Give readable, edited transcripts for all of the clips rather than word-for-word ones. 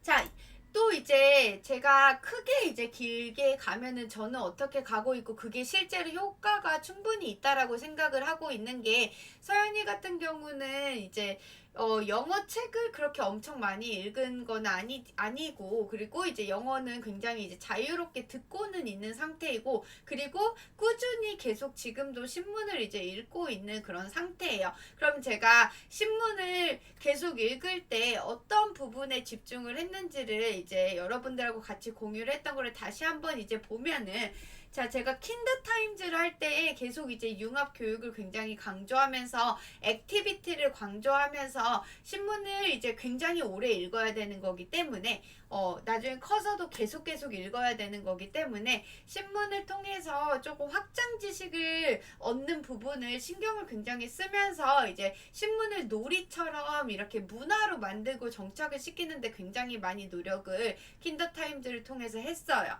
자, 또 이제 제가 크게 이제 길게 가면은 저는 어떻게 가고 있고 그게 실제로 효과가 충분히 있다라고 생각을 하고 있는 게, 서연이 같은 경우는 이제 영어 책을 그렇게 엄청 많이 읽은 건 아니고, 그리고 이제 영어는 굉장히 이제 자유롭게 듣고는 있는 상태이고, 그리고 꾸준히 계속 지금도 신문을 이제 읽고 있는 그런 상태예요. 그럼 제가 신문을 계속 읽을 때 어떤 부분에 집중을 했는지를 이제 여러분들하고 같이 공유를 했던 거를 다시 한번 이제 보면은, 자, 제가 킨더타임즈를 할 때 계속 이제 융합 교육을 굉장히 강조하면서 액티비티를 강조하면서 신문을 이제 굉장히 오래 읽어야 되는 거기 때문에, 나중에 커서도 계속 읽어야 되는 거기 때문에 신문을 통해서 조금 확장 지식을 얻는 부분을 신경을 굉장히 쓰면서 이제 신문을 놀이처럼 이렇게 문화로 만들고 정착을 시키는데 굉장히 많이 노력을 킨더타임즈를 통해서 했어요.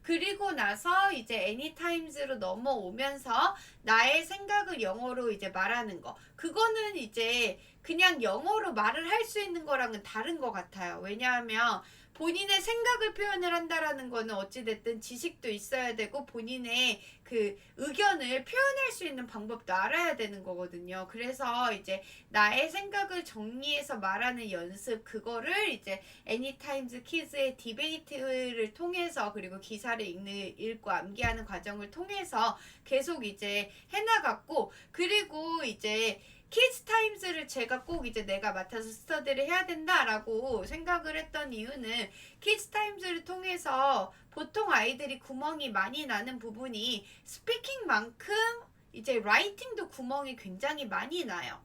그리고 나서 이제 애니타임즈로 넘어오면서 나의 생각을 영어로 이제 말하는 거. 그거는 이제 그냥 영어로 말을 할 수 있는 거랑은 다른 것 같아요. 왜냐하면 본인의 생각을 표현을 한다라는 거는 어찌됐든 지식도 있어야 되고 본인의 그 의견을 표현할 수 있는 방법도 알아야 되는 거거든요. 그래서 이제 나의 생각을 정리해서 말하는 연습, 그거를 이제 애니타임즈 키즈의 디베이트를 통해서, 그리고 기사를 읽고 암기하는 과정을 통해서 계속 이제 해나갔고, 그리고 이제 키즈타임즈를 제가 꼭 이제 내가 맡아서 스터디를 해야 된다라고 생각을 했던 이유는, 키즈타임즈를 통해서 보통 아이들이 구멍이 많이 나는 부분이 스피킹만큼 이제 라이팅도 구멍이 굉장히 많이 나요.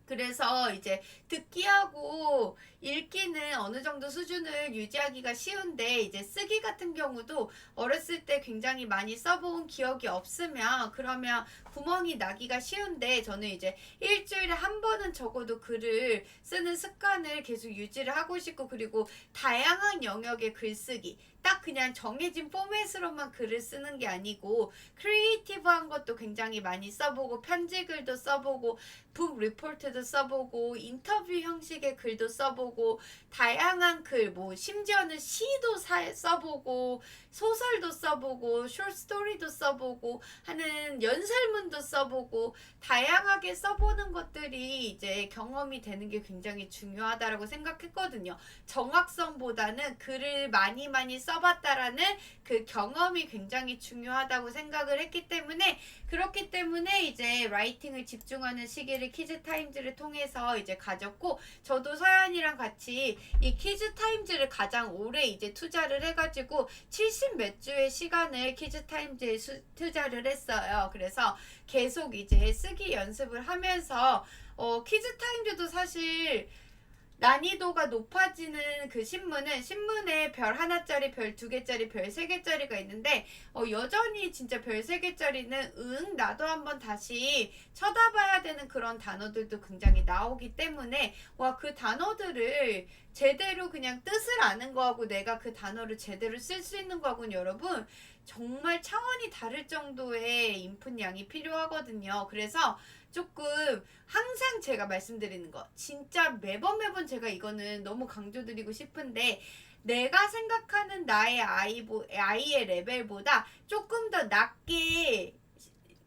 그래서 이제 듣기하고 읽기는 어느 정도 수준을 유지하기가 쉬운데, 이제 쓰기 같은 경우도 어렸을 때 굉장히 많이 써본 기억이 없으면 그러면 구멍이 나기가 쉬운데, 저는 이제 일주일에 한 번은 적어도 글을 쓰는 습관을 계속 유지를 하고 싶고, 그리고 다양한 영역의 글쓰기, 딱 그냥 정해진 포맷으로만 글을 쓰는 게 아니고 크리에이티브한 것도 굉장히 많이 써보고, 편지글도 써보고, 북 리포트도 써보고, 인터뷰 형식의 글도 써보고, 다양한 글, 뭐 심지어는 시도 써보고, 소설도 써보고, 숏스토리도 써보고 하는 연설문도 써보고, 다양하게 써보는 것들이 이제 경험이 되는 게 굉장히 중요하다라고 생각했거든요. 정확성보다는 글을 많이 써봤다라는 그 경험이 굉장히 중요하다고 생각을 했기 때문에, 그렇기 때문에 이제 라이팅을 집중하는 시기를 키즈타임즈를 통해서 이제 가졌고, 저도 서연이랑 같이 이 키즈타임즈를 가장 오래 이제 투자를 해가지고 70 몇 주의 시간을 키즈타임즈에 투자를 했어요. 그래서 계속 이제 쓰기 연습을 하면서 키즈타임즈도 사실 난이도가 높아지는 그 신문에 별 하나짜리, 별 두 개짜리, 별 세 개짜리가 있는데, 여전히 진짜 별 세 개짜리는 나도 한번 다시 쳐다봐야 되는 그런 단어들도 굉장히 나오기 때문에, 와, 그 단어들을 제대로 그냥 뜻을 아는 거하고 내가 그 단어를 제대로 쓸 수 있는 거하고는, 여러분, 정말 차원이 다를 정도의 인풋량이 필요하거든요. 그래서 조금 항상 제가 말씀드리는 거, 진짜 매번 제가 이거는 너무 강조드리고 싶은데, 내가 생각하는 나의 아이의 레벨보다 조금 더 낮게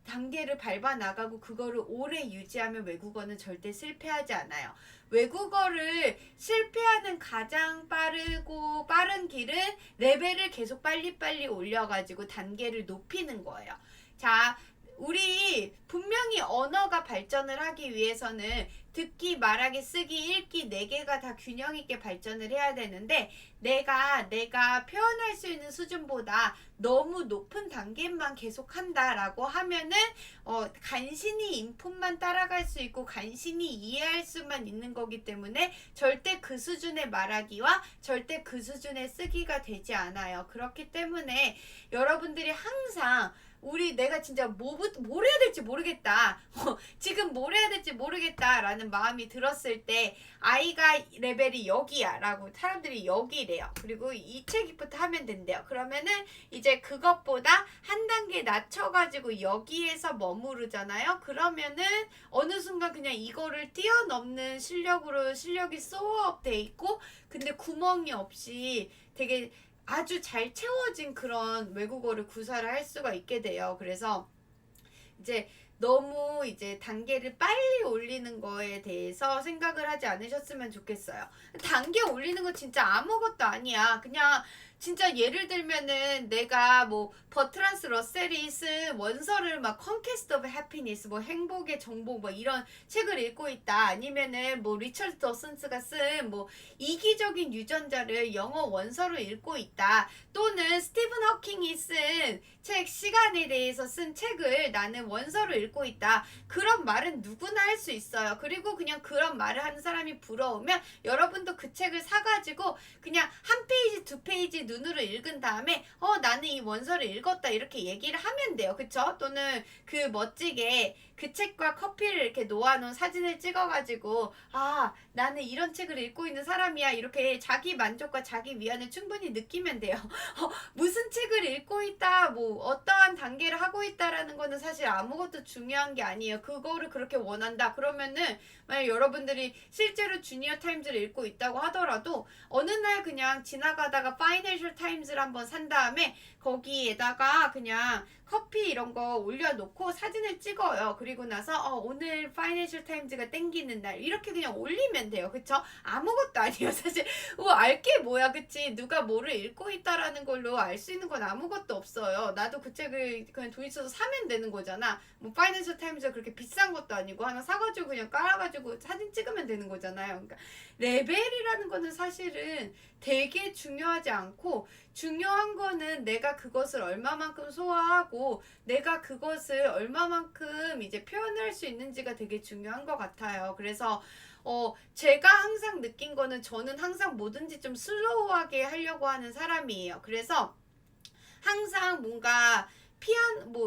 단계를 밟아 나가고 그거를 오래 유지하면 외국어는 절대 실패하지 않아요. 외국어를 실패하는 가장 빠른 길은 레벨을 계속 빨리빨리 올려가지고 단계를 높이는 거예요. 자, 우리 분명히 언어가 발전을 하기 위해서는 듣기, 말하기, 쓰기, 읽기 4개가 다 균형 있게 발전을 해야 되는데, 내가 표현할 수 있는 수준보다 너무 높은 단계만 계속 한다라고 하면은 간신히 인풋만 따라갈 수 있고 간신히 이해할 수만 있는 거기 때문에 절대 그 수준의 말하기와 절대 그 수준의 쓰기가 되지 않아요. 그렇기 때문에 여러분들이 항상 내가 진짜 뭘 해야 될지 모르겠다. 지금 뭘 해야 될지 모르겠다라는 마음이 들었을 때 아이가 레벨이 여기야 라고 사람들이 여기래요. 그리고 이 책부터 하면 된대요. 그러면은 이제 그것보다 한 단계 낮춰가지고 여기에서 머무르잖아요. 그러면은 어느 순간 그냥 이거를 뛰어넘는 실력이 소어업 돼 있고, 근데 구멍이 없이 되게 아주 잘 채워진 그런 외국어를 구사를 할 수가 있게 돼요. 그래서 이제 너무 이제 단계를 빨리 올리는 거에 대해서 생각을 하지 않으셨으면 좋겠어요. 단계 올리는 거 진짜 아무것도 아니야. 그냥 진짜 예를 들면은 내가 뭐 버트란스 러셀이 쓴 원서를 막 Conquest of Happiness 뭐 행복의 정복 뭐 이런 책을 읽고 있다. 아니면은 뭐 리처드 더슨스가 쓴 뭐 이기적인 유전자를 영어 원서로 읽고 있다. 또는 스티븐 허킹이 쓴 책 시간에 대해서 쓴 책을 나는 원서로 읽고 있다. 그런 말은 누구나 할 수 있어요. 그리고 그냥 그런 말을 하는 사람이 부러우면 여러분도 그 책을 사가지고 그냥 한 페이지 두 페이지 눈으로 읽은 다음에 나는 이 원서를 읽었다 이렇게 얘기를 하면 돼요. 그쵸? 또는 그 멋지게 그 책과 커피를 이렇게 놓아놓은 사진을 찍어가지고 나는 이런 책을 읽고 있는 사람이야 이렇게 자기 만족과 자기 위안을 충분히 느끼면 돼요. 무슨 책을 읽고 있다 뭐 어떠한 단계를 하고 있다라는 거는 사실 아무것도 중요한 게 아니에요. 그거를 그렇게 원한다 그러면은 만약 여러분들이 실제로 주니어 타임즈를 읽고 있다고 하더라도 어느 날 그냥 지나가다가 파이낸셜 타임즈를 한번 산 다음에 거기에다가 그냥 커피 이런 거 올려놓고 사진을 찍어요. 그리고 나서 오늘 파이낸셜 타임즈가 땡기는 날 이렇게 그냥 올리면 돼요. 그쵸? 아무것도 아니에요. 사실 알게 뭐야 그치? 누가 뭐를 읽고 있다라는 걸로 알 수 있는 건 아무것도 없어요. 나도 그 책을 그냥 돈 있어서 사면 되는 거잖아. 뭐 파이낸셜 타임즈가 그렇게 비싼 것도 아니고 하나 사가지고 그냥 깔아가지고 사진 찍으면 되는 거잖아요. 그러니까 레벨이라는 거는 사실은 되게 중요하지 않고 중요한 거는 내가 그것을 얼마만큼 소화하고 내가 그것을 얼마만큼 이제 표현할 수 있는지가 되게 중요한 것 같아요. 그래서 제가 항상 느낀 거는 저는 항상 뭐든지 좀 슬로우하게 하려고 하는 사람이에요. 그래서 항상 뭔가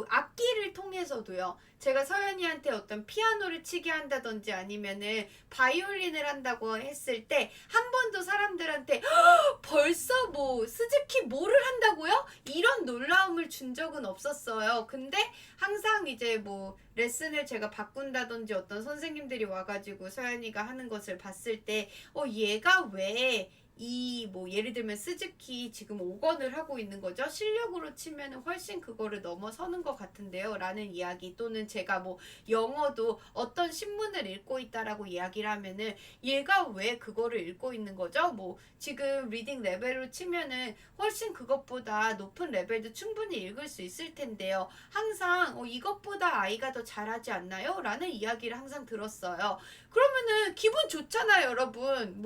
악기를 통해서도요. 제가 서연이한테 어떤 피아노를 치게 한다든지 아니면은 바이올린을 한다고 했을 때 한 번도 사람들한테 벌써 뭐 스즈키 뭐를 한다고요? 이런 놀라움을 준 적은 없었어요. 근데 항상 이제 뭐 레슨을 제가 바꾼다든지 어떤 선생님들이 와가지고 서연이가 하는 것을 봤을 때 얘가 왜 뭐 예를 들면 스즈키 지금 5권을 하고 있는 거죠. 실력으로 치면은 훨씬 그거를 넘어서는 것 같은데요. 라는 이야기 또는 제가 뭐 영어도 어떤 신문을 읽고 있다라고 이야기를 하면은 얘가 왜 그거를 읽고 있는 거죠? 뭐 지금 리딩 레벨로 치면은 훨씬 그것보다 높은 레벨도 충분히 읽을 수 있을 텐데요. 항상 이것보다 아이가 더 잘하지 않나요? 라는 이야기를 항상 들었어요. 그러면은 기분 좋잖아요, 여러분.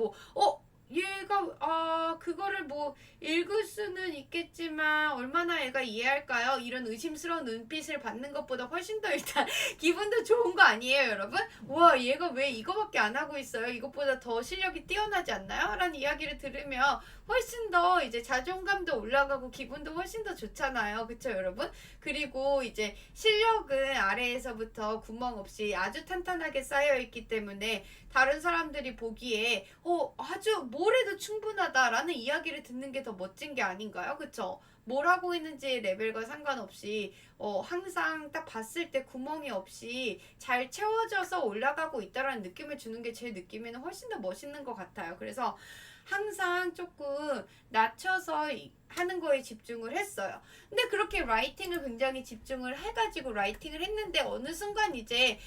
얘가 그거를 뭐 읽을 수는 있겠지만 얼마나 얘가 이해할까요? 이런 의심스러운 눈빛을 받는 것보다 훨씬 더 일단 기분도 좋은 거 아니에요, 여러분? 와, 얘가 왜 이거밖에 안 하고 있어요? 이것보다 더 실력이 뛰어나지 않나요? 라는 이야기를 들으면 훨씬 더 이제 자존감도 올라가고 기분도 훨씬 더 좋잖아요. 그쵸, 여러분? 그리고 이제 실력은 아래에서부터 구멍 없이 아주 탄탄하게 쌓여있기 때문에 다른 사람들이 보기에 아주 뭘 해도 충분하다라는 이야기를 듣는 게 더 멋진 게 아닌가요? 그쵸? 뭘 하고 있는지 레벨과 상관없이 항상 딱 봤을 때 구멍이 없이 잘 채워져서 올라가고 있다라는 느낌을 주는 게 제 느낌에는 훨씬 더 멋있는 것 같아요. 그래서 항상 조금 낮춰서 하는 거에 집중을 했어요. 근데 그렇게 라이팅을 굉장히 집중을 해가지고 라이팅을 했는데 어느 순간 이제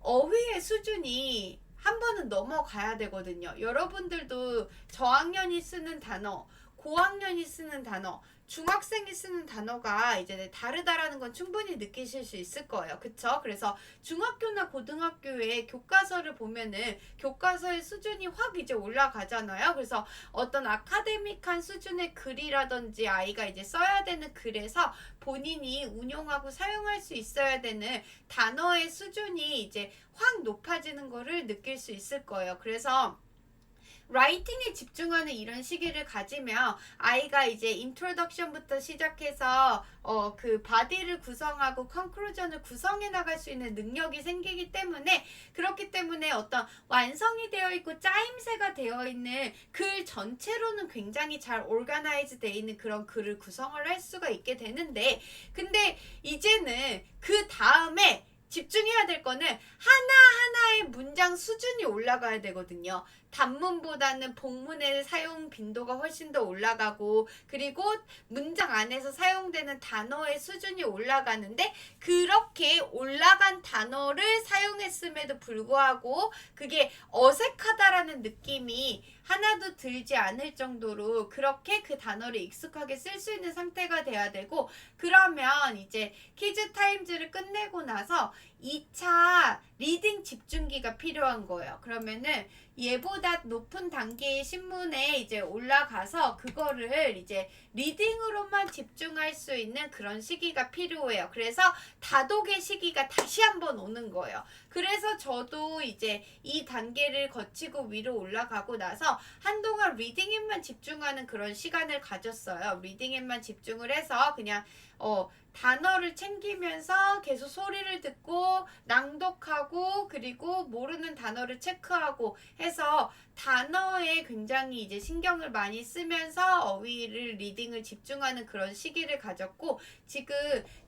어휘의 수준이 한 번은 넘어가야 되거든요. 여러분들도 저학년이 쓰는 단어, 고학년이 쓰는 단어, 중학생이 쓰는 단어가 이제 다르다라는 건 충분히 느끼실 수 있을 거예요. 그쵸? 그래서 중학교나 고등학교의 교과서를 보면은 교과서의 수준이 확 이제 올라가잖아요. 그래서 어떤 아카데믹한 수준의 글이라든지 아이가 이제 써야 되는 글에서 본인이 운용하고 사용할 수 있어야 되는 단어의 수준이 이제 확 높아지는 거를 느낄 수 있을 거예요. 그래서 라이팅에 집중하는 이런 시기를 가지면 아이가 이제 인트로덕션부터 시작해서 그 바디를 구성하고 컨클루전을 구성해 나갈 수 있는 능력이 생기기 때문에, 그렇기 때문에 어떤 완성이 되어 있고 짜임새가 되어 있는 글 전체로는 굉장히 잘 오르가나이즈 되어 있는 그런 글을 구성을 할 수가 있게 되는데, 근데 이제는 그 다음에 집중해야 될 거는 하나하나의 문장 수준이 올라가야 되거든요. 단문보다는 복문의 사용 빈도가 훨씬 더 올라가고, 그리고 문장 안에서 사용되는 단어의 수준이 올라가는데, 그렇게 올라간 단어를 사용했음에도 불구하고 그게 어색하다라는 느낌이 하나도 들지 않을 정도로 그렇게 그 단어를 익숙하게 쓸 수 있는 상태가 돼야 되고, 그러면 이제 키즈 타임즈를 끝내고 나서 2차 리딩 집중기가 필요한 거예요. 그러면은 얘보다 높은 단계의 신문에 이제 올라가서 그거를 이제 리딩으로만 집중할 수 있는 그런 시기가 필요해요. 그래서 다독의 시기가 다시 한번 오는 거예요. 그래서 저도 이제 이 단계를 거치고 위로 올라가고 나서 한동안 리딩에만 집중하는 그런 시간을 가졌어요. 리딩에만 집중을 해서 그냥 단어를 챙기면서 계속 소리를 듣고 낭독하고, 그리고 모르는 단어를 체크하고 해서 단어에 굉장히 이제 신경을 많이 쓰면서 어휘를 리딩을 집중하는 그런 시기를 가졌고, 지금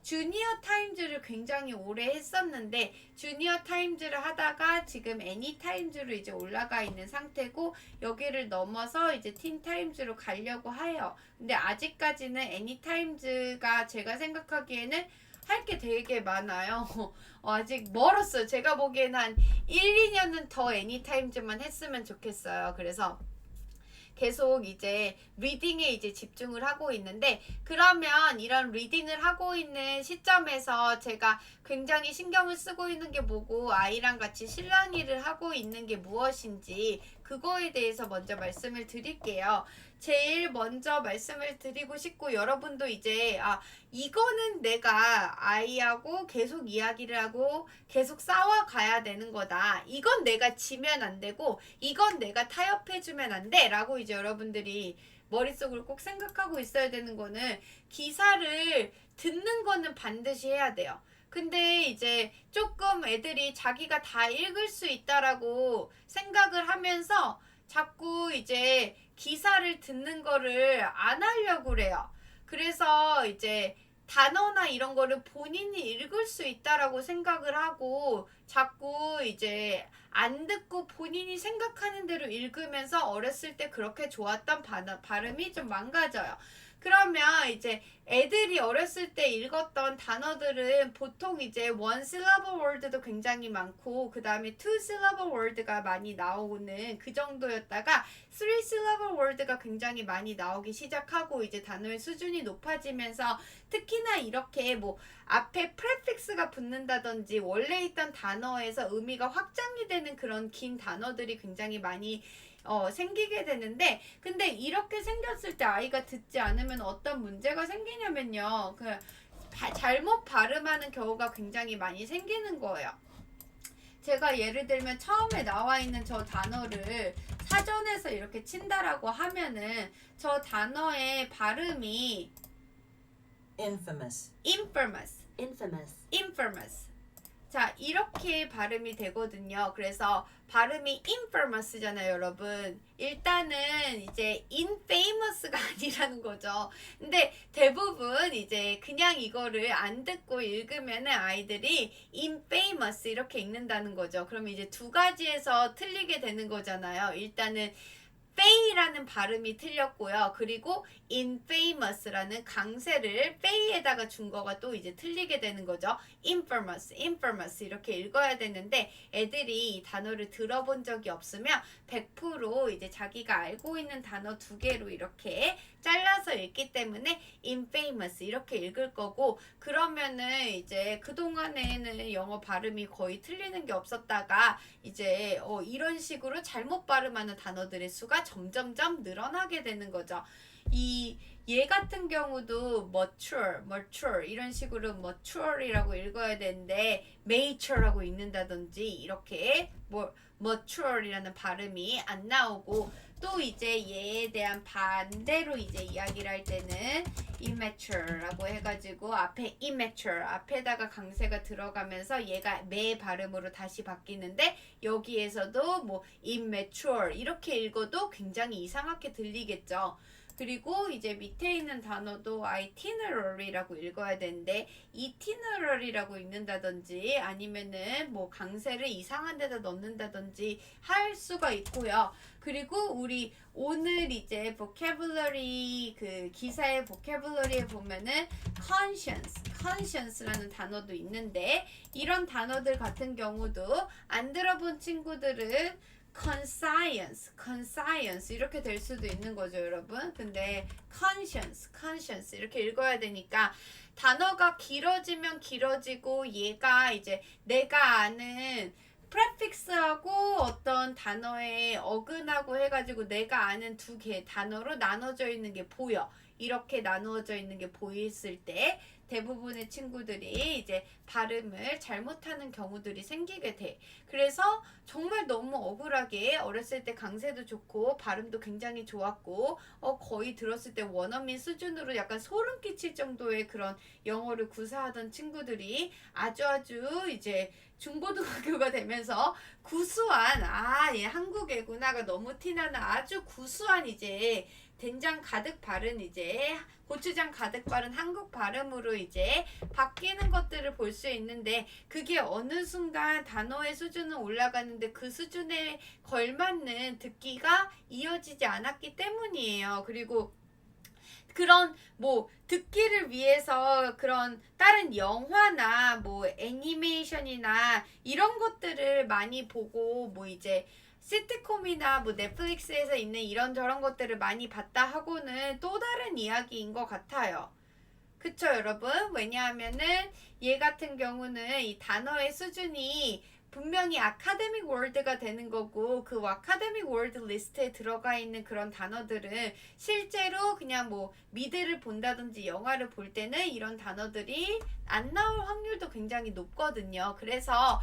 주니어 타임즈를 굉장히 오래 했었는데 주니어 타임즈를 하다가 지금 애니 타임즈로 이제 올라가 있는 상태고, 여기를 넘어서 이제 틴 타임즈로 가려고 해요. 근데 아직까지는 애니 타임즈가 제가 생각하기에는 할 게 되게 많아요. 아직 멀었어요. 제가 보기에는 한 1, 2년은 더 애니타임즈만 했으면 좋겠어요. 그래서 계속 이제 리딩에 이제 집중을 하고 있는데, 그러면 이런 리딩을 하고 있는 시점에서 제가 굉장히 신경을 쓰고 있는 게 뭐고 아이랑 같이 실랑이를 하고 있는 게 무엇인지 그거에 대해서 먼저 말씀을 드릴게요. 제일 먼저 말씀을 드리고 싶고, 여러분도 이제 이거는 내가 아이하고 계속 이야기를 하고 계속 싸워가야 되는 거다. 이건 내가 지면 안 되고 이건 내가 타협해주면 안 돼 라고 이제 여러분들이 머릿속으로 꼭 생각하고 있어야 되는 거는, 기사를 듣는 거는 반드시 해야 돼요. 근데 이제 조금 애들이 자기가 다 읽을 수 있다라고 생각을 하면서 자꾸 이제 기사를 듣는 거를 안 하려고 그래요. 그래서 이제 단어나 이런 거를 본인이 읽을 수 있다라고 생각을 하고 자꾸 이제 안 듣고 본인이 생각하는 대로 읽으면서 어렸을 때 그렇게 좋았던 발음이 좀 망가져요. 그러면 이제 애들이 어렸을 때 읽었던 단어들은 보통 이제 one syllable word도 굉장히 많고, 그 다음에 two syllable word가 많이 나오는 그 정도였다가 three syllable word가 굉장히 많이 나오기 시작하고, 이제 단어의 수준이 높아지면서 특히나 이렇게 뭐 앞에 prefix가 붙는다든지 원래 있던 단어에서 의미가 확장이 되는 그런 긴 단어들이 굉장히 많이 생기게 되는데, 근데 이렇게 생겼을 때 아이가 듣지 않으면 어떤 문제가 생기냐면요, 잘못 발음하는 경우가 굉장히 많이 생기는 거예요. 제가 예를 들면 처음에 나와 있는 저 단어를 사전에서 이렇게 친다라고 하면은 저 단어의 발음이 infamous, infamous. 자, 이렇게 발음이 되거든요. 그래서 발음이 infamous잖아요, 여러분. 일단은 이제 infamous가 아니라는 거죠. 근데 대부분 이제 그냥 이거를 안 듣고 읽으면은 아이들이 infamous 이렇게 읽는다는 거죠. 그럼 이제 두 가지에서 틀리게 되는 거잖아요. 일단은 페이라는 발음이 틀렸고요. 그리고 infamous라는 강세를 페이에다가 준 거가 또 이제 틀리게 되는 거죠. infamous 이렇게 읽어야 되는데, 애들이 이 단어를 들어본 적이 없으면 100% 이제 자기가 알고 있는 단어 두 개로 이렇게 잘라서 읽기 때문에 infamous 이렇게 읽을 거고, 그러면은 이제 그동안에는 영어 발음이 거의 틀리는 게 없었다가 이제 이런 식으로 잘못 발음하는 단어들의 수가 점점점 늘어나게 되는 거죠. 얘 같은 경우도 mature 이런 식으로 mature이라고 읽어야 되는데 mature라고 읽는다든지 이렇게 mature이라는 발음이 안 나오고, 또 이제 얘에 대한 반대로 이제 이야기를 할 때는 immature라고 해가지고 앞에 immature 앞에다가 강세가 들어가면서 얘가 매 발음으로 다시 바뀌는데 여기에서도 뭐 immature 이렇게 읽어도 굉장히 이상하게 들리겠죠. 그리고 이제 밑에 있는 단어도 itinerary라고 읽어야 되는데 itinerary라고 읽는다든지 아니면은 뭐 강세를 이상한 데다 넣는다든지 할 수가 있고요. 그리고 우리 오늘 이제 vocabulary 그 기사의 vocabulary에 보면은 conscience라는 단어도 있는데 이런 단어들 같은 경우도 안 들어본 친구들은 conscience 이렇게 될 수도 있는 거죠, 여러분. 근데 conscience 이렇게 읽어야 되니까 단어가 길어지면 길어지고 얘가 이제 내가 아는 prefix하고 어떤 단어에 어근하고 해가지고 내가 아는 두 개 단어로 나눠져 있는 게 보여. 이렇게 나누어져 있는 게 보였을 때 대부분의 친구들이 이제 발음을 잘못하는 경우들이 생기게 돼. 그래서 정말 너무 억울하게 어렸을 때 강세도 좋고 발음도 굉장히 좋았고 거의 들었을 때 원어민 수준으로 약간 소름 끼칠 정도의 그런 영어를 구사하던 친구들이 아주 이제 중고등학교가 되면서 구수한 얘 한국 애구나가 너무 티나는 아주 구수한 이제 된장 가득 바른 이제 고추장 가득 바른 한국 발음으로 이제 바뀌는 것들을 볼 수 있는데 그게 어느 순간 단어의 수준은 올라가는데 그 수준에 걸맞는 듣기가 이어지지 않았기 때문이에요. 그리고 그런 뭐 듣기를 위해서 그런 다른 영화나 뭐 애니메이션이나 이런 것들을 많이 보고 뭐 이제 시트콤이나 뭐 넷플릭스에서 있는 이런저런 것들을 많이 봤다 하고는 또 다른 이야기인 것 같아요. 그쵸, 여러분? 왜냐하면은 얘 같은 경우는 이 단어의 수준이 분명히 아카데믹 월드가 되는 거고 그 아카데믹 월드 리스트에 들어가 있는 그런 단어들은 실제로 그냥 뭐 미드를 본다든지 영화를 볼 때는 이런 단어들이 안 나올 확률도 굉장히 높거든요. 그래서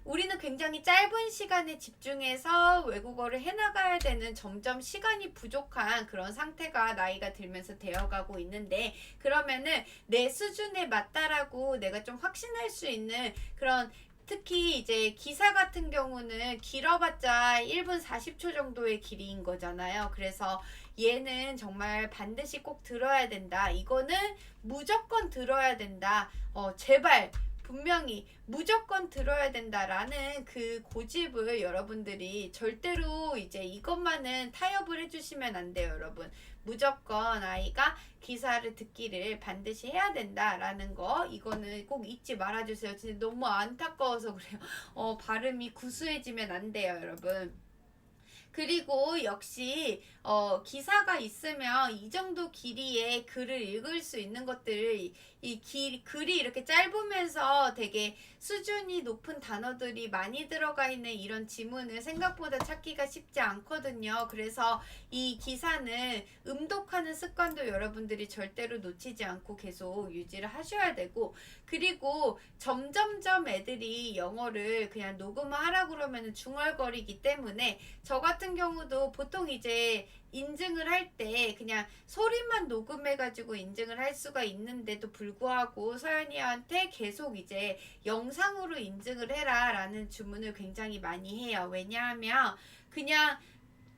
우리는 굉장히 짧은 시간에 집중해서 외국어를 해나가야 되는 점점 시간이 부족한 그런 상태가 나이가 들면서 되어가고 있는데 그러면은 내 수준에 맞다라고 내가 좀 확신할 수 있는 그런 특히 이제 기사 같은 경우는 길어봤자 1분 40초 정도의 길이인 거잖아요. 그래서 얘는 정말 반드시 꼭 들어야 된다. 이거는 무조건 들어야 된다. 제발 분명히 무조건 들어야 된다라는 그 고집을 여러분들이 절대로 이제 이것만은 타협을 해주시면 안 돼요, 여러분. 무조건 아이가 기사를 듣기를 반드시 해야 된다라는 거 이거는 꼭 잊지 말아주세요. 진짜 너무 안타까워서 그래요. 발음이 구수해지면 안 돼요, 여러분. 그리고 역시 기사가 있으면 이 정도 길이의 글을 읽을 수 있는 것들 글이 이렇게 짧으면서 되게 수준이 높은 단어들이 많이 들어가 있는 이런 지문을 생각보다 찾기가 쉽지 않거든요. 그래서 이 기사는 음독하는 습관도 여러분들이 절대로 놓치지 않고 계속 유지를 하셔야 되고 그리고 점점점 애들이 영어를 그냥 녹음하라고 그러면 중얼거리기 때문에 저 같은 경우도 보통 이제 인증을 할 때 그냥 소리만 녹음해가지고 인증을 할 수가 있는데도 불구하고 서연이한테 계속 이제 영상으로 인증을 해라 라는 주문을 굉장히 많이 해요. 왜냐하면 그냥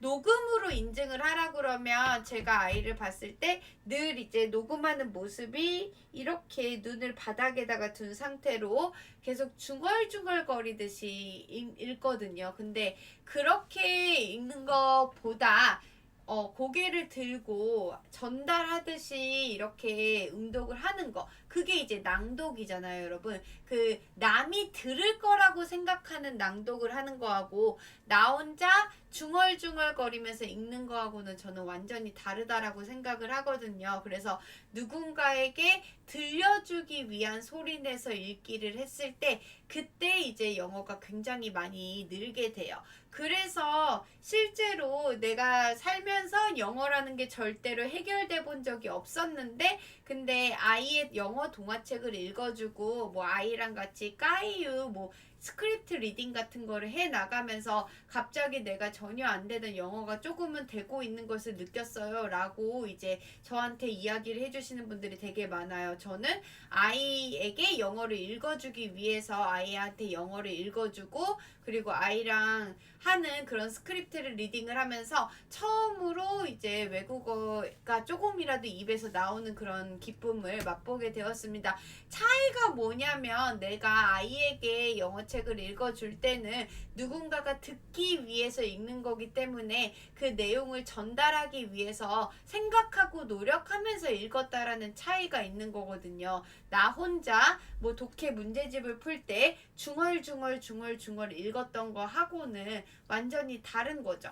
녹음으로 인증을 하라 그러면 제가 아이를 봤을 때 늘 이제 녹음하는 모습이 이렇게 눈을 바닥에다가 둔 상태로 계속 중얼중얼 거리듯이 읽거든요. 근데 그렇게 읽는 것보다 고개를 들고 전달하듯이 이렇게 음독을 하는 거 그게 이제 낭독이잖아요, 여러분. 그 남이 들을 거라고 생각하는 낭독을 하는 거하고 나 혼자 중얼중얼 거리면서 읽는 거하고는 저는 완전히 다르다라고 생각을 하거든요. 그래서 누군가에게 들려주기 위한 소리내서 읽기를 했을 때 그때 이제 영어가 굉장히 많이 늘게 돼요. 그래서 실제로 내가 살면서 영어라는 게 절대로 해결돼 본 적이 없었는데 근데 아이의 영어 동화책을 읽어주고 뭐 아이랑 같이 까이유 뭐 스크립트 리딩 같은 거를 해 나가면서 갑자기 내가 전혀 안 되던 영어가 조금은 되고 있는 것을 느꼈어요 라고 이제 저한테 이야기를 해주시는 분들이 되게 많아요. 저는 아이에게 영어를 읽어주기 위해서 아이한테 영어를 읽어주고 그리고 아이랑 하는 그런 스크립트를 리딩을 하면서 처음으로 이제 외국어가 조금이라도 입에서 나오는 그런 기쁨을 맛보게 되었습니다. 차이가 뭐냐면 내가 아이에게 영어책을 읽어줄 때는 누군가가 듣기 위해서 읽는 거기 때문에 그 내용을 전달하기 위해서 생각하고 노력하면서 읽었다라는 차이가 있는 거거든요. 나 혼자 뭐 독해 문제집을 풀 때 중얼중얼 읽었던 거 하고는 완전히 다른 거죠.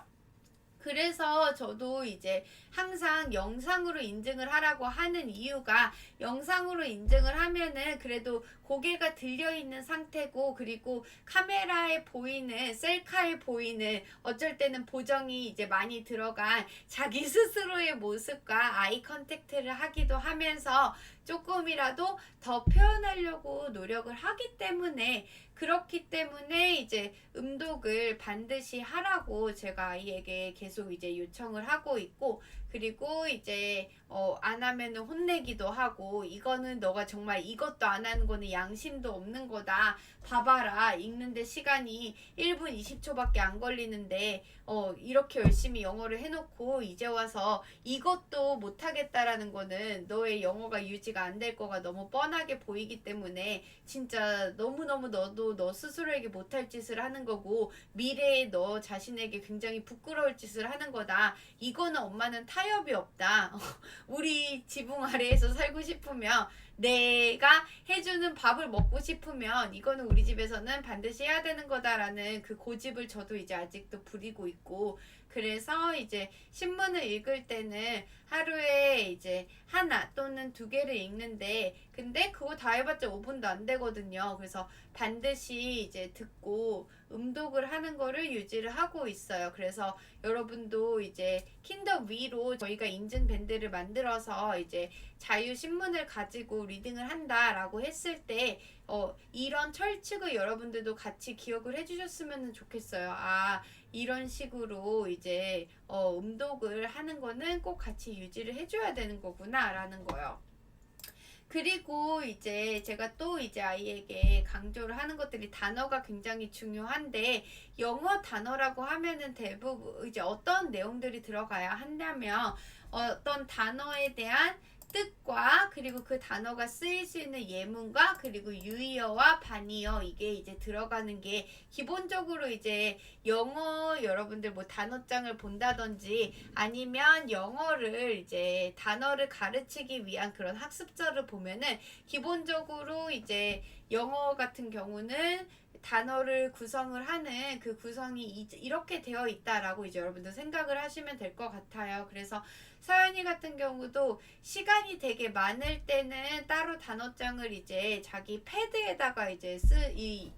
그래서 저도 이제 항상 영상으로 인증을 하라고 하는 이유가 영상으로 인증을 하면은 그래도 고개가 들려있는 상태고 그리고 카메라에 보이는 셀카에 보이는 어쩔 때는 보정이 이제 많이 들어간 자기 스스로의 모습과 아이 컨택트를 하기도 하면서 조금이라도 더 표현하려고 노력을 하기 때문에 그렇기 때문에 이제 음독을 반드시 하라고 제가 아이에게 계속 이제 요청을 하고 있고 그리고 이제 안 하면은 혼내기도 하고 이거는 너가 정말 이것도 안 하는 거는 양심도 없는 거다. 봐봐라. 읽는데 시간이 1분 20초밖에 안 걸리는데 이렇게 열심히 영어를 해놓고 이제 와서 이것도 못하겠다라는 거는 너의 영어가 유지가 안 될 거가 너무 뻔하게 보이기 때문에 진짜 너무너무 너도 너 스스로에게 못할 짓을 하는 거고 미래에 너 자신에게 굉장히 부끄러울 짓을 하는 거다. 이거는 엄마는 타협이 없다. 우리 지붕 아래에서 살고 싶으면 내가 해주는 밥을 먹고 싶으면 이거는 우리 집에서는 반드시 해야 되는 거다라는 그 고집을 저도 이제 아직도 부리고 있고 그래서 이제 신문을 읽을 때는 하루에 이제 하나 또는 두 개를 읽는데 근데 그거 다 해봤자 5분도 안 되거든요. 그래서 반드시 이제 듣고 음독을 하는 거를 유지를 하고 있어요. 그래서 여러분도 이제 킨더 위로 저희가 인증 밴드를 만들어서 이제 자유신문을 가지고 리딩을 한다라고 했을 때 이런 철칙을 여러분들도 같이 기억을 해주셨으면 좋겠어요. 아 이런 식으로 이제 음독을 하는 거는 꼭 같이 유지를 해줘야 되는 거구나 라는 거요. 그리고 이제 제가 또 이제 아이에게 강조를 하는 것들이 단어가 굉장히 중요한데 영어 단어라고 하면은 대부분 이제 어떤 내용들이 들어가야 하냐면 어떤 단어에 대한 뜻과 그리고 그 단어가 쓰일 수 있는 예문과 그리고 유의어와 반의어 이게 이제 들어가는 게 기본적으로 이제 영어 여러분들 뭐 단어장을 본다든지 아니면 영어를 이제 단어를 가르치기 위한 그런 학습서를 보면은 기본적으로 이제 영어 같은 경우는 단어를 구성을 하는 그 구성이 이렇게 되어 있다라고 이제 여러분들 생각을 하시면 될 것 같아요. 그래서 서연이 같은 경우도 시간이 되게 많을 때는 따로 단어장을 이제 자기 패드에다가 이제 이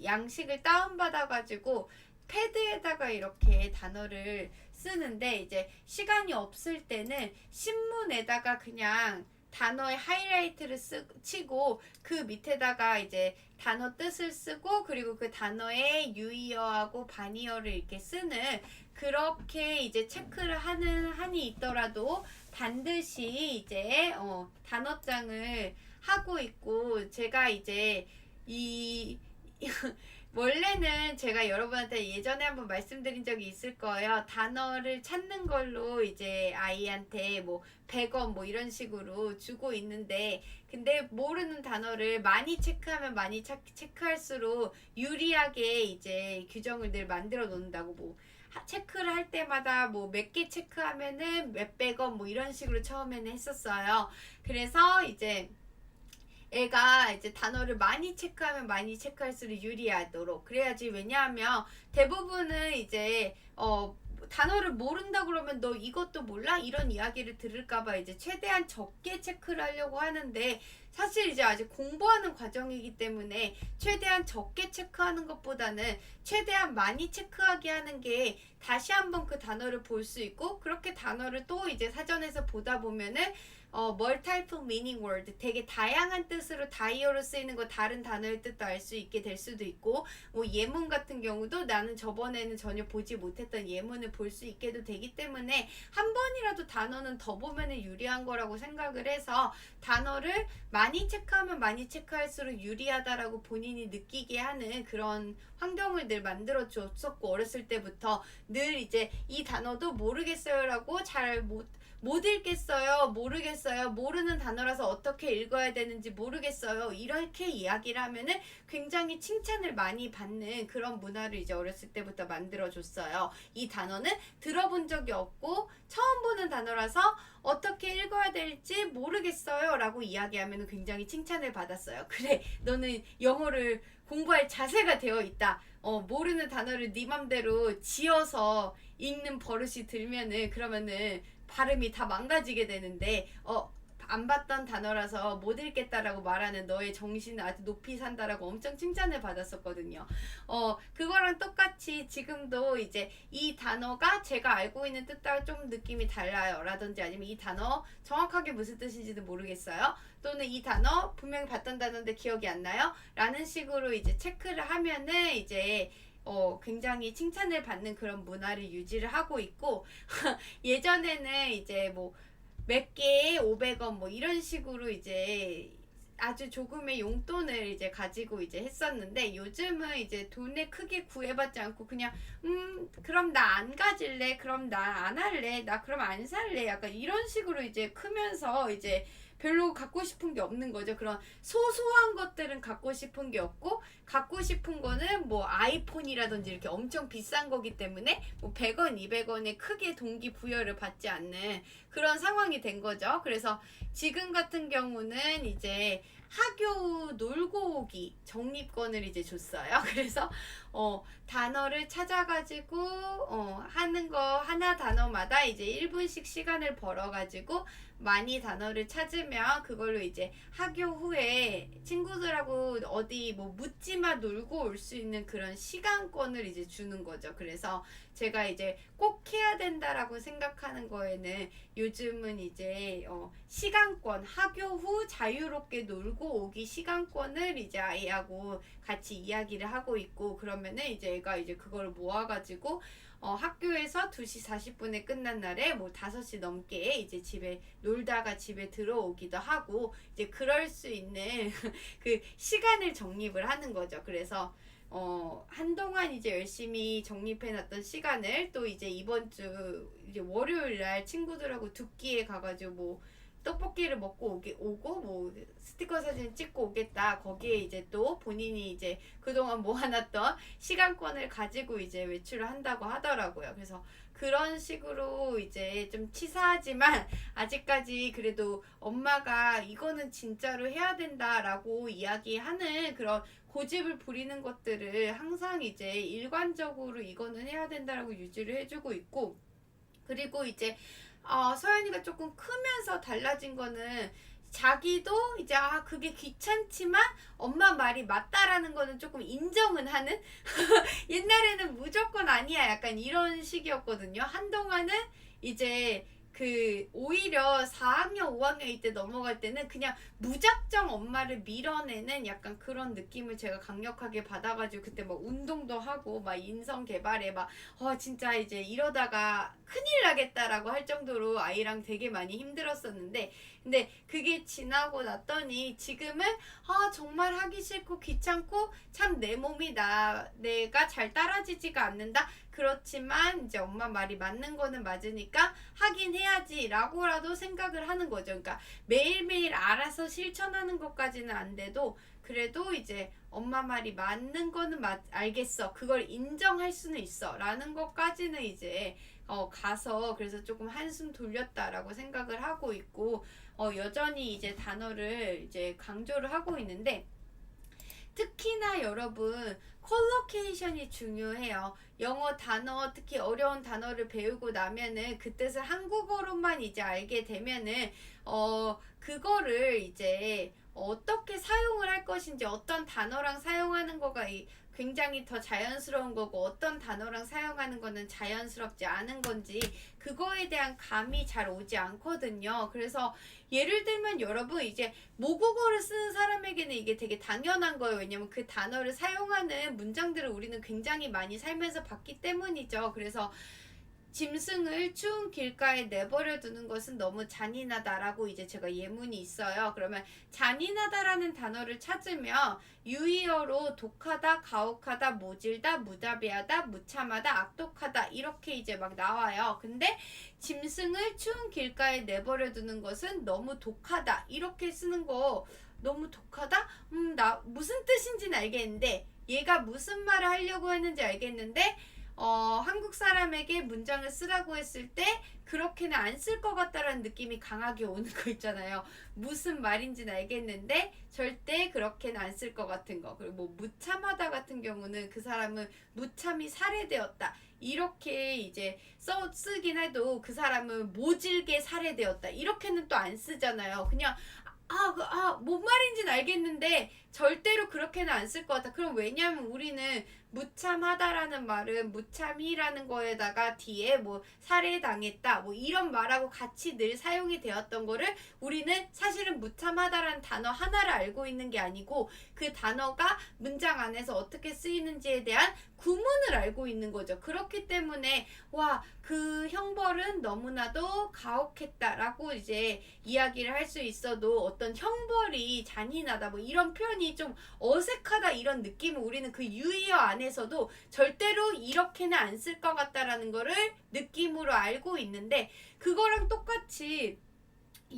양식을 다운받아가지고 패드에다가 이렇게 단어를 쓰는데 이제 시간이 없을 때는 신문에다가 그냥 단어의 하이라이트를 치고 그 밑에다가 이제 단어 뜻을 쓰고 그리고 그 단어의 유의어하고 반의어를 이렇게 쓰는 그렇게 이제 체크를 하는 한이 있더라도 반드시 이제 단어장을 하고 있고 제가 이제 이 원래는 제가 여러분한테 예전에 한번 말씀드린 적이 있을 거예요. 단어를 찾는 걸로 이제 아이한테 뭐 100원 뭐 이런 식으로 주고 있는데 근데 모르는 단어를 많이 체크하면 많이 체크할수록 유리하게 이제 규정을 늘 만들어 놓는다고 뭐 체크를 할 때마다 뭐 몇 개 체크하면은 몇백 원 뭐 이런 식으로 처음에는 했었어요. 그래서 이제 애가 이제 단어를 많이 체크하면 많이 체크할수록 유리하도록 그래야지. 왜냐하면 대부분은 이제 단어를 모른다 그러면 너 이것도 몰라? 이런 이야기를 들을까봐 이제 최대한 적게 체크를 하려고 하는데 사실 이제 아직 공부하는 과정이기 때문에 최대한 적게 체크하는 것보다는 최대한 많이 체크하게 하는 게 다시 한번 그 단어를 볼 수 있고, 그렇게 단어를 또 이제 사전에서 보다 보면은 multiple meaning word, 되게 다양한 뜻으로 다이어로 쓰이는 거 다른 단어의 뜻도 알 수 있게 될 수도 있고, 뭐 예문 같은 경우도 나는 저번에는 전혀 보지 못했던 예문을 볼 수 있게도 되기 때문에 한 번이라도 단어는 더 보면은 유리한 거라고 생각을 해서 단어를 많이 체크하면 많이 체크할수록 유리하다라고 본인이 느끼게 하는 그런 환경을 늘 만들어 줬었고, 어렸을 때부터 늘 이제 이 단어도 모르겠어요라고 잘 못 읽겠어요, 모르겠어요, 모르는 단어라서 어떻게 읽어야 되는지 모르겠어요, 이렇게 이야기를 하면은 굉장히 칭찬을 많이 받는 그런 문화를 이제 어렸을 때부터 만들어줬어요. 이 단어는 들어본 적이 없고 처음 보는 단어라서 어떻게 읽어야 될지 모르겠어요 라고 이야기하면 굉장히 칭찬을 받았어요. 그래, 너는 영어를 공부할 자세가 되어 있다. 모르는 단어를 네 맘대로 지어서 읽는 버릇이 들면은, 그러면은 발음이 다 망가지게 되는데, 안 봤던 단어라서 못 읽겠다라고 말하는 너의 정신을 아주 높이 산다라고 엄청 칭찬을 받았었거든요. 그거랑 똑같이 지금도 이제 이 단어가 제가 알고 있는 뜻과 좀 느낌이 달라요 라든지, 아니면 이 단어 정확하게 무슨 뜻인지도 모르겠어요, 또는 이 단어 분명히 봤던 단어인데 기억이 안 나요 라는 식으로 이제 체크를 하면은 이제 굉장히 칭찬을 받는 그런 문화를 유지를 하고 있고, 예전에는 이제 뭐 몇 개에 500원 뭐 이런 식으로 이제 아주 조금의 용돈을 이제 가지고 이제 했었는데, 요즘은 이제 돈에 크게 구애받지 않고 그냥 그럼 나 안 가질래, 그럼 나 안 할래, 나 그럼 안 살래, 약간 이런 식으로 이제 크면서 이제 별로 갖고 싶은 게 없는 거죠. 그런 소소한 것들은 갖고 싶은 게 없고, 갖고 싶은 거는 뭐 아이폰이라든지 이렇게 엄청 비싼 거기 때문에 뭐 100원, 200원에 크게 동기부여를 받지 않는 그런 상황이 된 거죠. 그래서 지금 같은 경우는 이제 학교 놀고 오기 적립권을 이제 줬어요. 그래서 단어를 찾아가지고 하는 거 하나 단어마다 이제 1분씩 시간을 벌어가지고 많이 단어를 찾으면 그걸로 이제 학교 후에 친구들하고 어디 뭐 묻지마 놀고 올 수 있는 그런 시간권을 이제 주는 거죠. 그래서 제가 이제 꼭 해야 된다라고 생각하는 거에는 요즘은 이제 시간권, 학교 후 자유롭게 놀고 오기 시간권을 이제 아이하고 같이 이야기를 하고 있고, 그러면은 이제 애가 이제 그걸 모아가지고 학교에서 2시 40분에 끝난 날에 뭐 5시 넘게 이제 집에 놀다가 집에 들어오기도 하고, 이제 그럴 수 있는 그 시간을 정립을 하는 거죠. 그래서 한동안 이제 열심히 정립해놨던 시간을 또 이제 이번 주 이제 월요일 날 친구들하고 두끼에 가가지고 뭐 떡볶이를 먹고 오고 뭐 스티커 사진 찍고 오겠다. 거기에 이제 또 본인이 이제 그동안 모아놨던 시간권을 가지고 이제 외출을 한다고 하더라고요. 그래서 그런 식으로 이제 좀 치사하지만 아직까지 그래도 엄마가 이거는 진짜로 해야 된다라고 이야기하는 그런 고집을 부리는 것들을 항상 이제 일관적으로 이거는 해야 된다라고 유지를 해주고 있고, 그리고 이제 서연이가 조금 크면서 달라진 거는 자기도 이제 그게 귀찮지만 엄마 말이 맞다라는 거는 조금 인정은 하는 옛날에는 무조건 아니야 약간 이런 식이었거든요. 한동안은 이제 그 오히려 4학년 5학년 이때 넘어갈 때는 그냥 무작정 엄마를 밀어내는 약간 그런 느낌을 제가 강력하게 받아가지고, 그때 막 운동도 하고 막 인성 개발에 막 진짜 이제 이러다가 큰일 나겠다라고 할 정도로 아이랑 되게 많이 힘들었었는데, 근데 그게 지나고 났더니 지금은 정말 하기 싫고 귀찮고 참 내 몸이 내가 잘 따라지지가 않는다. 그렇지만 이제 엄마 말이 맞는 거는 맞으니까 하긴 해야지 라고라도 생각을 하는 거죠. 그러니까 매일매일 알아서 실천하는 것까지는 안 돼도 그래도 이제 엄마 말이 맞는 거는 알겠어, 그걸 인정할 수는 있어 라는 것까지는 이제 가서 그래서 조금 한숨 돌렸다라고 생각을 하고 있고, 여전히 이제 단어를 이제 강조를 하고 있는데, 특히나 여러분 컬로케이션이 중요해요. 영어 단어 특히 어려운 단어를 배우고 나면은 그 뜻을 한국어로만 이제 알게 되면은 그거를 이제 어떻게 사용을 할 것인지 어떤 단어랑 사용하는 거가 굉장히 더 자연스러운 거고 어떤 단어랑 사용하는 거는 자연스럽지 않은 건지 그거에 대한 감이 잘 오지 않거든요. 그래서 예를 들면 여러분 이제 모국어를 쓰는 사람에게는 이게 되게 당연한 거예요. 왜냐면 그 단어를 사용하는 문장들을 우리는 굉장히 많이 살면서 봤기 때문이죠. 그래서 짐승을 추운 길가에 내버려 두는 것은 너무 잔인하다라고 이제 제가 예문이 있어요. 그러면 잔인하다라는 단어를 찾으면 유의어로 독하다, 가혹하다, 모질다, 무자비하다, 무참하다, 악독하다 이렇게 이제 막 나와요. 근데 짐승을 추운 길가에 내버려 두는 것은 너무 독하다 이렇게 쓰는 거 너무 독하다? 나 무슨 뜻인지는 알겠는데 얘가 무슨 말을 하려고 했는지 알겠는데 한국 사람에게 문장을 쓰라고 했을 때 그렇게는 안 쓸 것 같다라는 느낌이 강하게 오는 거 있잖아요. 무슨 말인지는 알겠는데 절대 그렇게는 안 쓸 것 같은 거. 그리고 뭐 무참하다 같은 경우는 그 사람은 무참히 살해되었다. 이렇게 이제 쓰긴 해도 그 사람은 모질게 살해되었다. 이렇게는 또 안 쓰잖아요. 그냥 뭔 말인지는 알겠는데 절대로 그렇게는 안 쓸 것 같아. 그럼 왜냐면 우리는 무참하다라는 말은 무참히라는 거에다가 뒤에 뭐 살해당했다 뭐 이런 말하고 같이 늘 사용이 되었던 거를 우리는 사실은 무참하다라는 단어 하나를 알고 있는 게 아니고 그 단어가 문장 안에서 어떻게 쓰이는지에 대한 구문을 알고 있는 거죠. 그렇기 때문에 그 형벌은 너무나도 가혹했다라고 이제 이야기를 할 수 있어도 어떤 형벌이 잔인하다 뭐 이런 표현이 좀 어색하다 이런 느낌을 우리는 그 유의어 안에서도 절대로 이렇게는 안 쓸 것 같다라는 거를 느낌으로 알고 있는데 그거랑 똑같이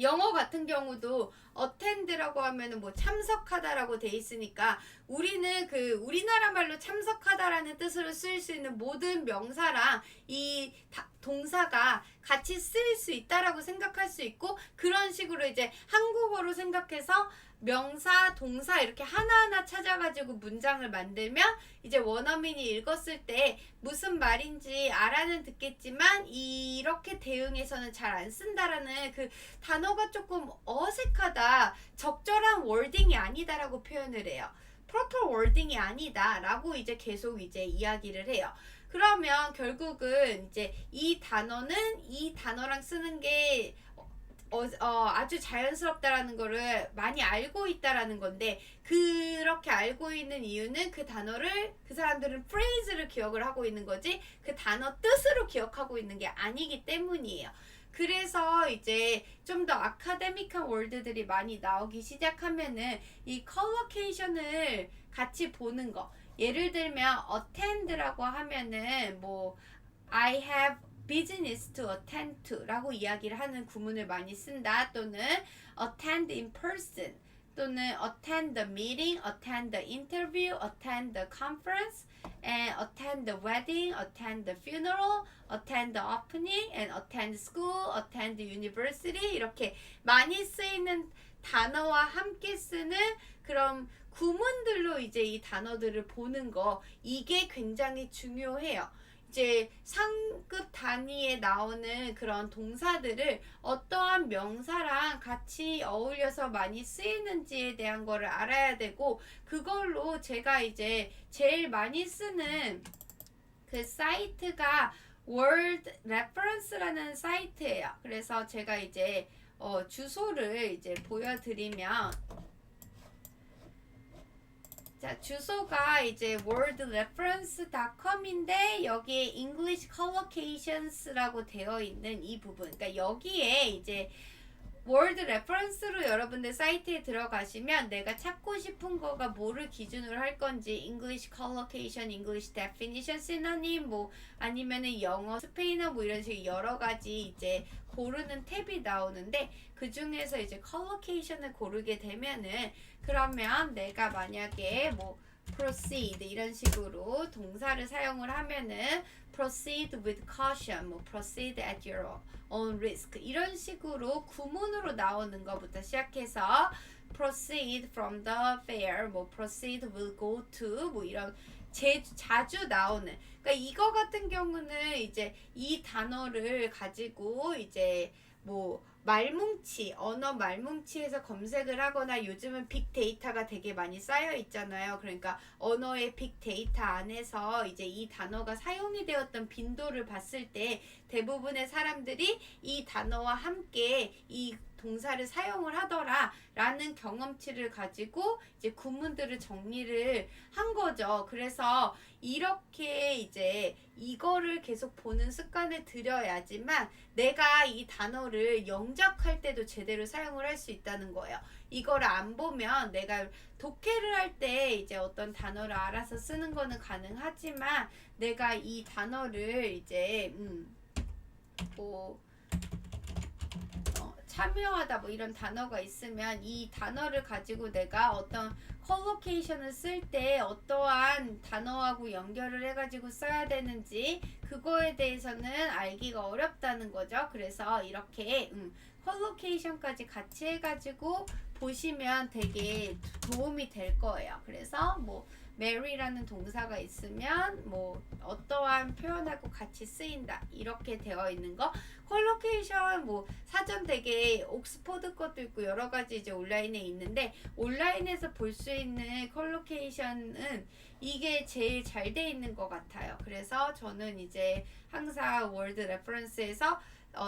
영어 같은 경우도 attend라고 하면은 뭐 참석하다라고 돼 있으니까 우리는 그 우리나라 말로 참석하다라는 뜻으로 쓰일 수 있는 모든 명사랑 이 동사가 같이 쓰일 수 있다라고 생각할 수 있고 그런 식으로 이제 한국어로 생각해서 명사, 동사 이렇게 하나하나 찾아가지고 문장을 만들면 이제 원어민이 읽었을 때 무슨 말인지 알아는 듣겠지만 이렇게 대응해서는 잘 안 쓴다라는 그 단어가 조금 어색하다, 적절한 월딩이 아니다라고 표현을 해요. proper wording이 아니다라고 이제 계속 이제 이야기를 해요. 그러면 결국은 이제 이 단어는 이 단어랑 쓰는 게 아주 자연스럽다라는 거를 많이 알고 있다라는 건데 그렇게 알고 있는 이유는 그 단어를 그 사람들은 phrase를 기억을 하고 있는 거지 그 단어 뜻으로 기억하고 있는 게 아니기 때문이에요. 그래서 이제 좀 더 아카데믹한 월드들이 많이 나오기 시작하면은 이 컬로케이션을 같이 보는 거 예를 들면 attend라고 하면은 뭐 I have business to attend to 라고 이야기를 하는 구문을 많이 쓴다. 또는 attend in person 또는 attend the meeting, attend the interview, attend the conference, and attend the wedding, attend the funeral, attend the opening, and attend school, attend the university 이렇게 많이 쓰이는 단어와 함께 쓰는 그런 구문들로 이제 이 단어들을 보는 거 이게 굉장히 중요해요. 이제 상급 단위에 나오는 그런 동사들을 어떠한 명사랑 같이 어울려서 많이 쓰이는지에 대한 거를 알아야 되고 그걸로 제가 이제 제일 많이 쓰는 그 사이트가 Word Reference라는 사이트예요. 그래서 제가 이제 주소를 이제 보여드리면 자, 주소가 이제 wordreference.com인데 여기에 English Collocations라고 되어 있는 이 부분. 그러니까 여기에 이제 word reference로 여러분들 사이트에 들어가시면 내가 찾고 싶은 거가 뭐를 기준으로 할 건지 English collocation, English definition, synonym 뭐 아니면은 영어, 스페인어 뭐 이런 식의 여러 가지 이제 고르는 탭이 나오는데 그 중에서 이제 collocation을 고르게 되면은 그러면 내가 만약에 뭐 proceed 이런 식으로 동사를 사용을 하면은 proceed with caution, 뭐 proceed at your own risk 이런 식으로 구문으로 나오는 것부터 시작해서 proceed from the fair, 뭐 proceed will go to 뭐 이런 자주 나오는. 그러니까 이거 같은 경우는 이제 이 단어를 가지고 이제 뭐 말뭉치, 언어 말뭉치에서 검색을 하거나 요즘은 빅데이터가 되게 많이 쌓여 있잖아요. 그러니까 언어의 빅데이터 안에서 이제 이 단어가 사용이 되었던 빈도를 봤을 때 대부분의 사람들이 이 단어와 함께 이 동사를 사용을 하더라 라는 경험치를 가지고 이제 구문들을 정리를 한 거죠. 그래서 이렇게 이제 이거를 계속 보는 습관을 들여야지만 내가 이 단어를 영작할 때도 제대로 사용을 할 수 있다는 거예요. 이거를 안 보면 내가 독해를 할 때 이제 어떤 단어를 알아서 쓰는 거는 가능하지만 내가 이 단어를 이제 뭐 참여하다 뭐 이런 단어가 있으면 이 단어를 가지고 내가 어떤 컬로케이션을 쓸 때 어떠한 단어하고 연결을 해가지고 써야 되는지 그거에 대해서는 알기가 어렵다는 거죠. 그래서 이렇게 컬로케이션까지 같이 해가지고 보시면 되게 도움이 될 거예요. 그래서 뭐 marry라는 동사가 있으면 뭐 어떠한 표현하고 같이 쓰인다 이렇게 되어 있는 거. 컬로케이션 뭐 사전 되게 옥스퍼드 것도 있고 여러 가지 이제 온라인에 있는데 온라인에서 볼 수 있는 컬로케이션은 이게 제일 잘 돼 있는 것 같아요. 그래서 저는 이제 항상 월드 레퍼런스에서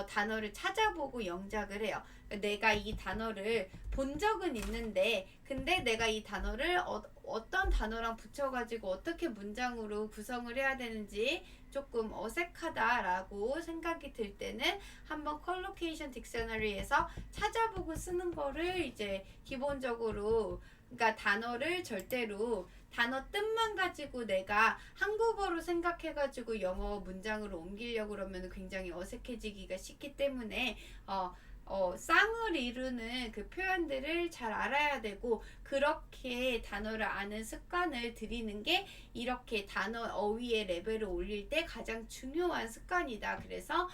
단어를 찾아보고 영작을 해요. 내가 이 단어를 본 적은 있는데 근데 내가 이 단어를 어떤 단어랑 붙여가지고 어떻게 문장으로 구성을 해야 되는지 조금 어색하다라고 생각이 들 때는 한번 컬로케이션 딕셔너리에서 찾아보고 쓰는 거를 이제 기본적으로 그러니까 단어를 절대로 단어 뜻만 가지고 내가 한국어로 생각해가지고 영어 문장으로 옮기려고 그러면 굉장히 어색해지기가 쉽기 때문에 쌍을 이루는 그 표현들을 잘 알아야 되고 그렇게 단어를 아는 습관을 들이는 게 이렇게 단어 어휘의 레벨을 올릴 때 가장 중요한 습관이다. 그래서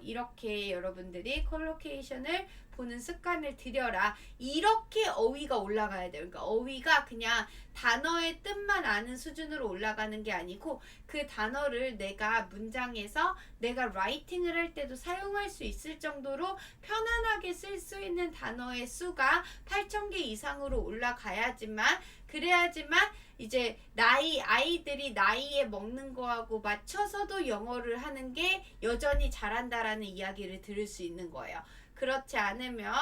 이렇게 여러분들이 컬로케이션을 보는 습관을 들여라. 이렇게 어휘가 올라가야 돼요. 그러니까 어휘가 그냥 단어의 뜻만 아는 수준으로 올라가는 게 아니고 그 단어를 내가 문장에서 내가 라이팅을 할 때도 사용할 수 있을 정도로 편안하게 쓸 수 있는 단어의 수가 8,000개 이상으로 올라가야지만 그래야지만 이제 아이들이 나이에 먹는 거하고 맞춰서도 영어를 하는 게 여전히 잘한다라는 이야기를 들을 수 있는 거예요. 그렇지 않으면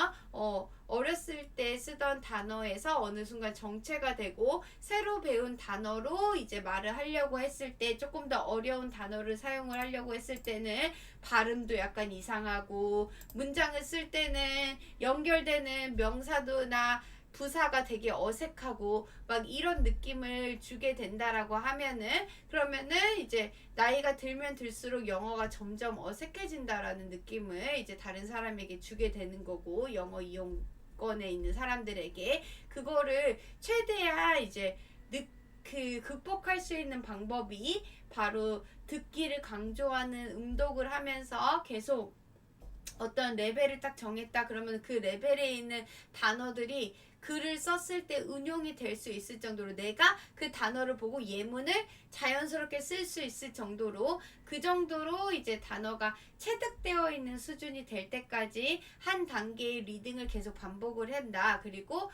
어렸을 때 쓰던 단어에서 어느 순간 정체가 되고 새로 배운 단어로 이제 말을 하려고 했을 때 조금 더 어려운 단어를 사용을 하려고 했을 때는 발음도 약간 이상하고 문장을 쓸 때는 연결되는 명사도나 부사가 되게 어색하고 막 이런 느낌을 주게 된다라고 하면은 그러면은 이제 나이가 들면 들수록 영어가 점점 어색해진다라는 느낌을 이제 다른 사람에게 주게 되는 거고 영어 이용권에 있는 사람들에게 그거를 최대한 이제 극복할 수 있는 방법이 바로 듣기를 강조하는 음독을 하면서 계속 어떤 레벨을 딱 정했다 그러면 그 레벨에 있는 단어들이 글을 썼을 때 응용이 될 수 있을 정도로 내가 그 단어를 보고 예문을 자연스럽게 쓸 수 있을 정도로 그 정도로 이제 단어가 체득되어 있는 수준이 될 때까지 한 단계의 리딩을 계속 반복을 한다. 그리고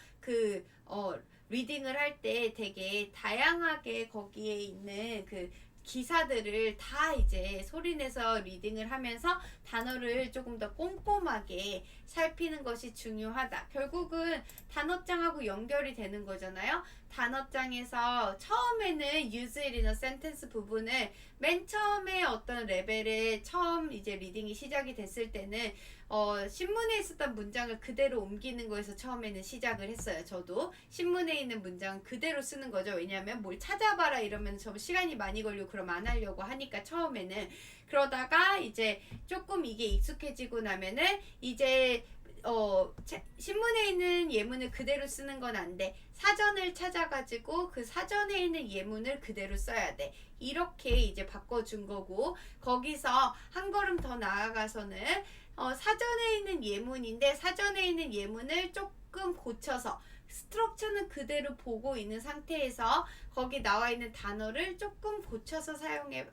리딩을 할 때 되게 다양하게 거기에 있는 그 기사들을 다 이제 소리내서 리딩을 하면서 단어를 조금 더 꼼꼼하게 살피는 것이 중요하다. 결국은 단어장하고 연결이 되는 거잖아요. 단어장에서 처음에는 use it in a sentence 부분을 맨 처음에 어떤 레벨에 처음 이제 리딩이 시작이 됐을 때는 신문에 있었던 문장을 그대로 옮기는 거에서 처음에는 시작을 했어요. 저도 신문에 있는 문장 그대로 쓰는 거죠. 왜냐하면 뭘 찾아봐라 이러면 좀 시간이 많이 걸리고 그럼 안 하려고 하니까 처음에는 그러다가 이제 조금 이게 익숙해지고 나면은 이제 신문에 있는 예문을 그대로 쓰는 건 안 돼. 사전을 찾아가지고 그 사전에 있는 예문을 그대로 써야 돼. 이렇게 이제 바꿔준 거고 거기서 한 걸음 더 나아가서는 사전에 있는 예문인데 사전에 있는 예문을 조금 고쳐서 스트럭처는 그대로 보고 있는 상태에서 거기 나와 있는 단어를 조금 고쳐서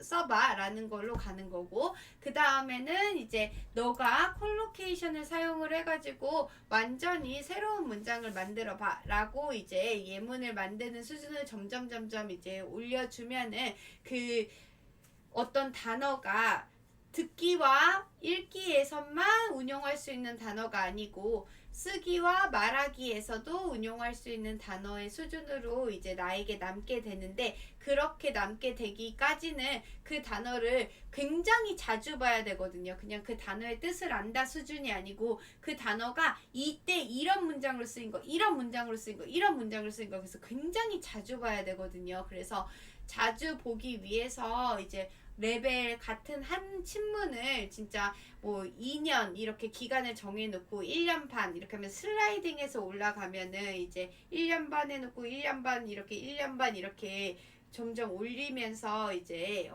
써봐 라는 걸로 가는 거고, 그 다음에는 이제 너가 콜로케이션을 사용을 해가지고 완전히 새로운 문장을 만들어 봐 라고 이제 예문을 만드는 수준을 점점 이제 올려주면은 그 어떤 단어가 듣기와 읽기에서만 운용할 수 있는 단어가 아니고 쓰기와 말하기에서도 운용할 수 있는 단어의 수준으로 이제 나에게 남게 되는데, 그렇게 남게 되기까지는 그 단어를 굉장히 자주 봐야 되거든요. 그냥 그 단어의 뜻을 안다 수준이 아니고 그 단어가 이때 이런 문장으로 쓰인 거, 이런 문장으로 쓰인 거, 이런 문장으로 쓰인 거, 그래서 굉장히 자주 봐야 되거든요. 그래서 자주 보기 위해서 이제 레벨 같은 한 친문을 진짜 뭐 2년 이렇게 기간을 정해놓고 1년 반 이렇게 하면 슬라이딩해서 올라가면은 이제 1년 반 해놓고 1년 반 이렇게 1년 반 이렇게 점점 올리면서 이제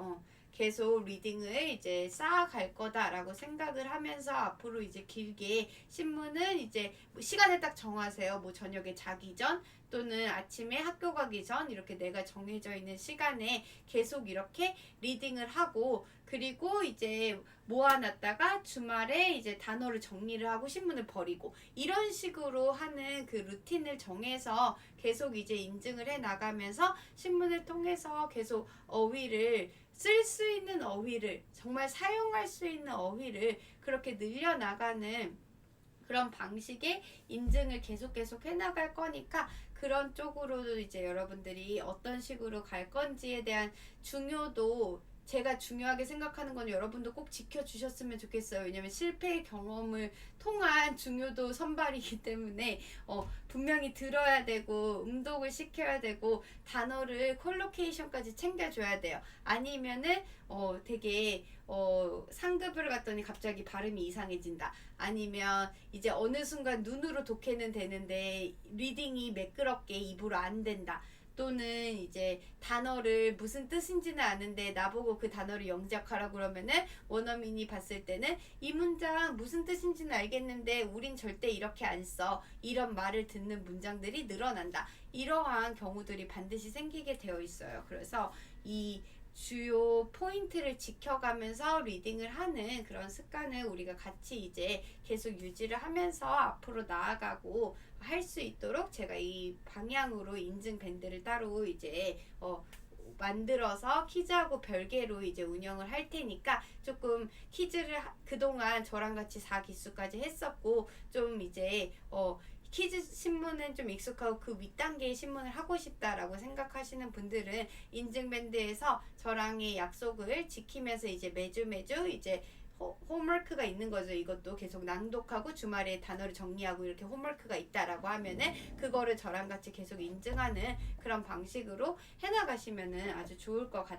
계속 리딩을 이제 쌓아갈 거다라고 생각을 하면서 앞으로 이제 길게 신문은 이제 시간을 딱 정하세요. 뭐 저녁에 자기 전 또는 아침에 학교 가기 전 이렇게 내가 정해져 있는 시간에 계속 이렇게 리딩을 하고, 그리고 이제 모아놨다가 주말에 이제 단어를 정리를 하고 신문을 버리고, 이런 식으로 하는 그 루틴을 정해서 계속 이제 인증을 해 나가면서 신문을 통해서 계속 어휘를 쓸 수 있는 어휘를, 정말 사용할 수 있는 어휘를 그렇게 늘려나가는 그런 방식의 인증을 계속 해나갈 거니까, 그런 쪽으로도 이제 여러분들이 어떤 식으로 갈 건지에 대한 중요도, 제가 중요하게 생각하는 건 여러분도 꼭 지켜주셨으면 좋겠어요. 왜냐면 실패의 경험을 통한 중요도 선발이기 때문에 분명히 들어야 되고 음독을 시켜야 되고 단어를 콜로케이션까지 챙겨줘야 돼요. 아니면은 되게 상급을 갔더니 갑자기 발음이 이상해진다. 아니면 이제 어느 순간 눈으로 독해는 되는데 리딩이 매끄럽게 입으로 안 된다. 또는 이제 단어를 무슨 뜻인지는 아는데 나보고 그 단어를 영작하라 그러면은 원어민이 봤을 때는 이 문장 무슨 뜻인지는 알겠는데 우린 절대 이렇게 안 써. 이런 말을 듣는 문장들이 늘어난다. 이러한 경우들이 반드시 생기게 되어 있어요. 그래서 이 주요 포인트를 지켜가면서 리딩을 하는 그런 습관을 우리가 같이 이제 계속 유지를 하면서 앞으로 나아가고 할 수 있도록 제가 이 방향으로 인증 밴드를 따로 이제 만들어서 퀴즈하고 별개로 이제 운영을 할 테니까, 조금 퀴즈를 그동안 저랑 같이 4기수까지 했었고 좀 이제 퀴즈 신문은 좀 익숙하고 그 윗단계의 신문을 하고 싶다라고 생각하시는 분들은 인증밴드에서 저랑의 약속을 지키면서 이제 매주 이제 홈워크가 있는 거죠. 이것도 계속 낭독하고 주말에 단어를 정리하고 이렇게 홈워크가 있다라고 하면은 그거를 저랑 같이 계속 인증하는 그런 방식으로 해나가시면은 아주 좋을 것 같아요.